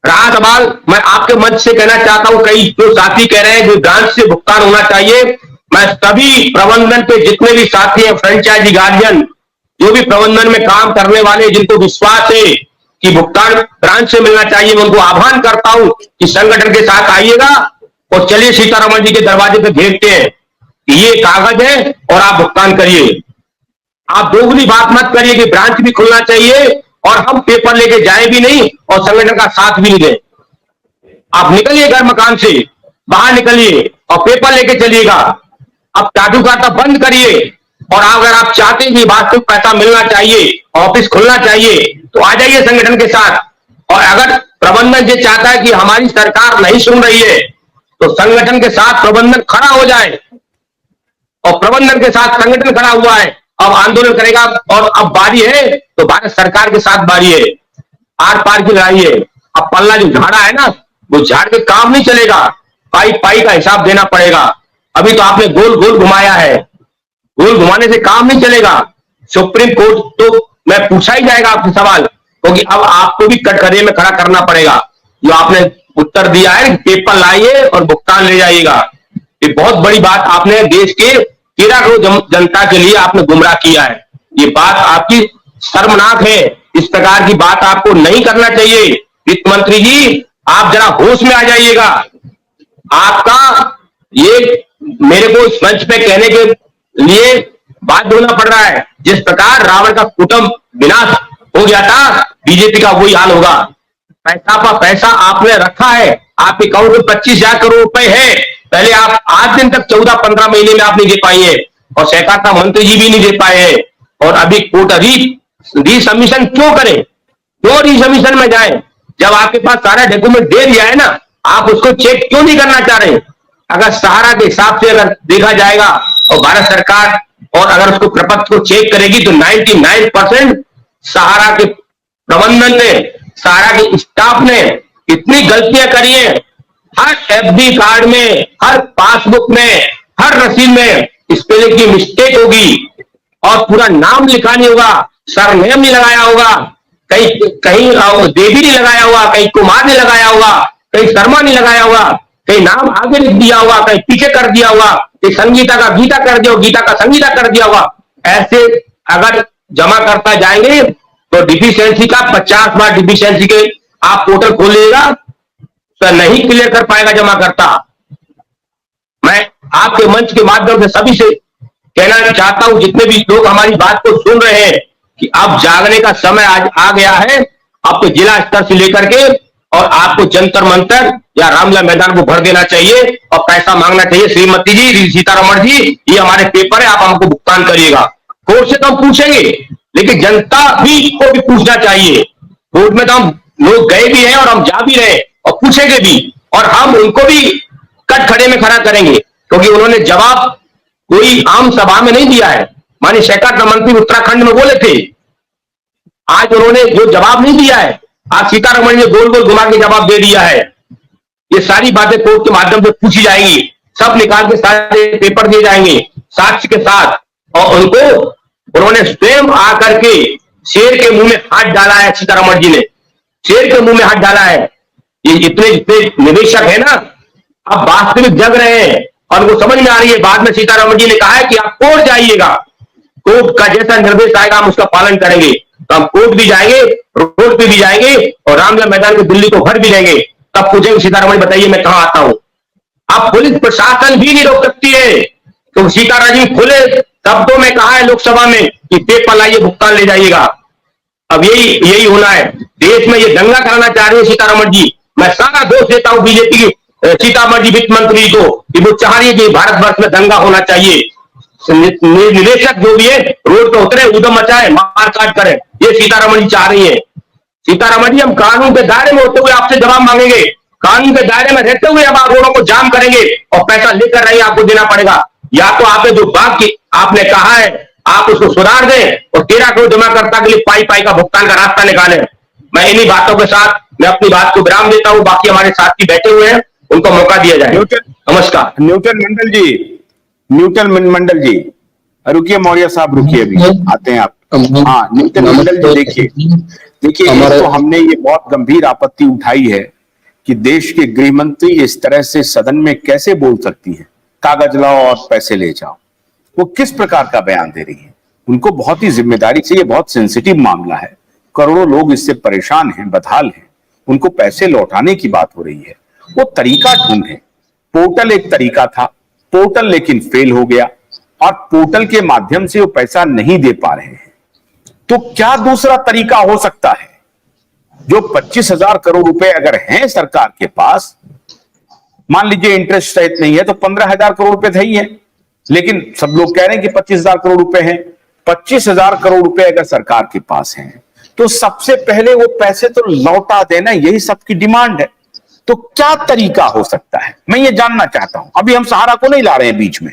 रहा सवाल, मैं आपके मंच से कहना चाहता हूं, कई जो साथी कह रहे हैं कि ब्रांच से भुगतान होना चाहिए। मैं सभी प्रबंधन के जितने भी साथी हैं, फ्रेंचाइजी गार्जियन, जो भी प्रबंधन में काम करने वाले, जिनको विश्वास है कि भुगतान ब्रांच से मिलना चाहिए, मैं उनको आह्वान करता हूं कि संगठन के साथ आइएगा और चलिए सीतारमण जी के दरवाजे पे भेजते हैं कि ये कागज है और आप भुगतान करिए। आप दोगुनी बात मत करिए कि ब्रांच भी खुलना चाहिए और हम पेपर लेके जाए भी नहीं और संगठन का साथ भी नहीं दें। आप निकलिए घर मकान से, बाहर निकलिए और पेपर लेके चलिएगा। अब चाटू खाता बंद करिए और अगर आप चाहते हैं कि वास्तविक पैसा मिलना चाहिए, ऑफिस खुलना चाहिए, तो आ जाइए संगठन के साथ। और अगर प्रबंधन ये चाहता है कि हमारी सरकार नहीं सुन रही है, तो संगठन के साथ प्रबंधन खड़ा हो जाए और प्रबंधन के साथ संगठन खड़ा हुआ है, अब आंदोलन करेगा। और अब बारी है तो भारत सरकार के साथ बारी है, आर पार की लड़ाई है। अब पल्ला जो झाड़ा है ना, वो झाड़ के काम नहीं चलेगा, पाई पाई का हिसाब देना पड़ेगा। अभी तो आपने गोल गोल घुमाया है, गोल घुमाने से काम नहीं चलेगा। सुप्रीम कोर्ट तो मैं पूछा ही जाएगा आपसे सवाल, क्योंकि अब आपको भी कटघरे में खड़ा करना पड़ेगा। जो आपने उत्तर दिया है पेपर लाइए और भुगतान ले जाइएगा, ये बहुत बड़ी बात आपने देश के 13 करोड़ जनता के लिए आपने गुमराह किया है। ये बात आपकी शर्मनाक है, इस प्रकार की बात आपको नहीं करना चाहिए। वित्त मंत्री जी, आप जरा होश में आ जाइएगा। आपका ये मेरे को इस मंच पे कहने के लिए बात होना पड़ रहा है, जिस प्रकार रावण का कुटुंब विनाश हो गया था, बीजेपी का वही हाल होगा। पैसा का पैसा आपने रखा है, आपके अकाउंट में 25,000 करोड़ रुपए है। पहले आप आज दिन तक 14-15 महीने में आप नहीं दे पाई है और सहकारिता मंत्री जी भी नहीं दे पाए हैं। और अभी कोर्ट रीसबमिशन क्यों करें, क्यों रीसबमिशन में जाए जब आपके पास सारा डॉक्यूमेंट दे दिया है ना, आप उसको चेक क्यों नहीं करना चाह रहे? अगर सहारा के हिसाब से अगर देखा जाएगा और भारत सरकार और अगर उसको प्रपत्र को चेक करेगी तो 99% सहारा के प्रबंधन ने, सहारा के स्टाफ ने इतनी गलतियां करी है। हर एफडी कार्ड में, हर पासबुक में, हर रसीद में स्पेलिंग की मिस्टेक होगी और पूरा नाम लिखा नहीं होगा, सरनेम नहीं लगाया होगा, कहीं कहीं देवी नहीं लगाया होगा, कहीं कुमार नहीं लगाया होगा, कहीं शर्मा नहीं लगाया होगा, कहीं नाम आगे लिख दिया होगा, कहीं पीछे कर दिया होगा, कहीं संगीता का गीता कर दिया, गीता का संगीता कर दिया होगा। ऐसे अगर जमा करता जाएंगे तो डिफिशियंसी का 50 बार डिफिशियंसी के आप पोर्टल खोलिएगा तो नहीं क्लियर कर पाएगा जमा करता। मैं आपके मंच के माध्यम से सभी से कहना चाहता हूं, जितने भी लोग हमारी बात को सुन रहे हैं, कि अब जागने का समय आज आ गया है। आपको जिला स्तर से लेकर के और आपको जंतर मंतर या रामलीला मैदान को भर देना चाहिए और पैसा मांगना चाहिए। श्रीमती जी, सीतारमण जी, ये हमारे पेपर है, आप हमको भुगतान करिएगा। कोर्ट से तो हम पूछेंगे, लेकिन जनता भी को भी पूछना चाहिए। कोर्ट में तो हम लोग गए भी हैं और हम जा भी रहे और पूछेंगे भी, और हम उनको भी कटखड़े में खड़ा करेंगे, क्योंकि उन्होंने जवाब कोई आम सभा में नहीं दिया है। माननीय सहकारिता मंत्री उत्तराखंड में बोले थे, आज उन्होंने जो जवाब नहीं दिया है, आज सीतारमण ने गोल गोल घुमा के जवाब दे दिया है। ये सारी बातें कोर्ट के माध्यम से पूछी जाएंगी, सब निकाल के सारे पेपर दिए जाएंगे साक्ष्य के साथ, और उनको उन्होंने स्वयं आकर के शेर के मुंह में हाथ डाला है। सीतारमण जी ने शेर के मुंह में हाथ डाला है। ये इतने जितने निवेशक है ना, अब वास्तविक जग रहे हैं और उनको समझ में आ रही है। बाद में सीतारमण जी ने कहा है कि आप कोर्ट जाइएगा, कोर्ट का जैसा निर्देश आएगा हम उसका पालन करेंगे। तो हम कोर्ट भी जाएंगे, रोड पे भी जाएंगे और रामलीला मैदान के दिल्ली को भर भी देंगे। तब पूछेंगे सीतारमण बताइए मैं कहां आता हूं। अब पुलिस प्रशासन भी नहीं रोक सकती है, तो सीतारमण जी खुले शब्दों में कहा है लोकसभा में कि पेपर लाइए, भुगतान ले जाइएगा। अब यही होना है। देश में ये दंगा कराना चाह रही है सीतारमण जी। मैं सारा दोष देता हूं बीजेपी की सीतारमण जी वित्त मंत्री को, कि वो चाह रही है कि भारतवर्ष में दंगा होना चाहिए। निदेशक जो भी है रोड पे उतरे, उधम मचाए, मारकाट करें, ये सीतारमण जी चाह रही है। सीतारमण जी, हम कानून के दायरे में होते हुए आपसे जवाब मांगेंगे, कानून के दायरे में रहते हुए अब आप रोडों को जाम करेंगे और पैसा लेकर रही आपको देना पड़ेगा। या तो आपने जो बात की आपने कहा है आप उसको सुधार दें और 13 करोड़ जमाकर्ता के लिए पाई पाई का भुगतान का रास्ता निकालें। मैं इन्हीं बातों के साथ मैं अपनी बात को विराम देता हूं। बाकी हमारे साथी बैठे हुए हैं, उनको मौका दिया जाए। नमस्कार। न्यूटन मंडल जी, रुकिए, मौर्य साहब रुकिए, अभी आते हैं आप। हाँ, न्यूटन मंडल जी, देखिए देखिए, हमारे तो हमने ये बहुत गंभीर आपत्ति उठाई है कि देश के गृह मंत्री इस तरह से सदन में कैसे बोल सकती हैं, कागज लाओ और पैसे ले जाओ। वो किस प्रकार का बयान दे रही है? उनको बहुत ही जिम्मेदारी से, ये बहुत सेंसिटिव मामला है, करोड़ों लोग इससे परेशान हैं, बदहाल हैं, उनको पैसे लौटाने की बात हो रही है। वो तरीका ढूंढे। पोर्टल एक तरीका था, पोर्टल लेकिन फेल हो गया और पोर्टल के माध्यम से वो पैसा नहीं दे पा रहे हैं। तो क्या दूसरा तरीका हो सकता है? जो 25,000 करोड़ रुपए अगर हैं सरकार के पास, मान लीजिए इंटरेस्ट सहित नहीं है तो 15,000 करोड़ रुपए थे ही है, लेकिन सब लोग कह रहे हैं कि 25,000 करोड़ रुपए हैं। 25,000 करोड़ रुपए अगर सरकार के पास हैं तो सबसे पहले वो पैसे तो लौटा देना, यही सबकी डिमांड है। तो क्या तरीका हो सकता है, मैं ये जानना चाहता हूं। अभी हम सहारा को नहीं ला रहे हैं बीच में,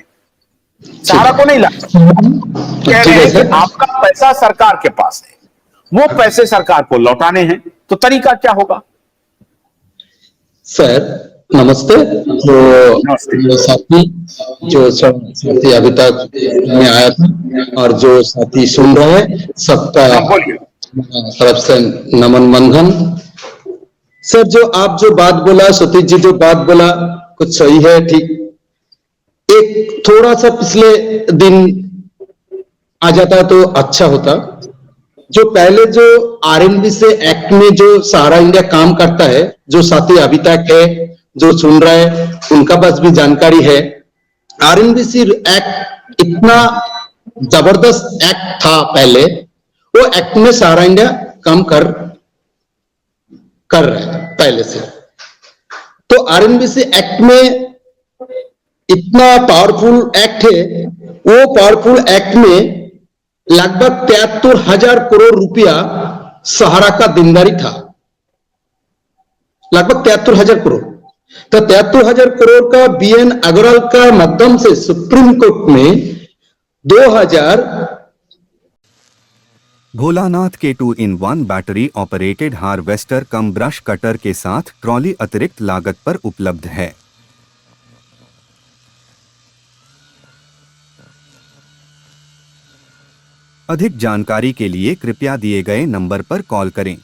सहारा को नहीं ला कह रहे हैं कि आपका पैसा सरकार के पास है, वो पैसे सरकार को लौटाने हैं, तो तरीका क्या होगा? सर नमस्ते। नमस्ते। जो साथी अभी तक में आया था और जो साथी सुन रहे हैं सबका बोलिए। तरफ से नमन बंधन। सर जो बात बोला, सतीश जी जो बात बोला कुछ सही है, ठीक। एक थोड़ा सा पिछले दिन आ जाता तो अच्छा होता। जो पहले जो आरएनबी से एक्ट में जो सहारा इंडिया काम करता है, जो साथी अभी तक है जो सुन रहा है उनका पास भी जानकारी है, आरएनबीसी एक्ट इतना जबरदस्त एक्ट था पहले, वो एक्ट में सहारा इंडिया काम कर रहा है पहले से। तो आरएनबीसी एक्ट में इतना पावरफुल एक्ट है, वो पावरफुल एक्ट में लगभग 73,000 करोड़ रुपया सहारा का देनदारी था, लगभग 73,000 करोड़। तो 73,000 करोड़ का बीएन अग्रवाल का माध्यम से सुप्रीम कोर्ट में 2000 भोलानाथ के 2-in-1 बैटरी ऑपरेटेड हार्वेस्टर कम ब्रश कटर के साथ ट्रॉली अतिरिक्त लागत पर उपलब्ध है। अधिक जानकारी के लिए कृपया दिए गए नंबर पर कॉल करें।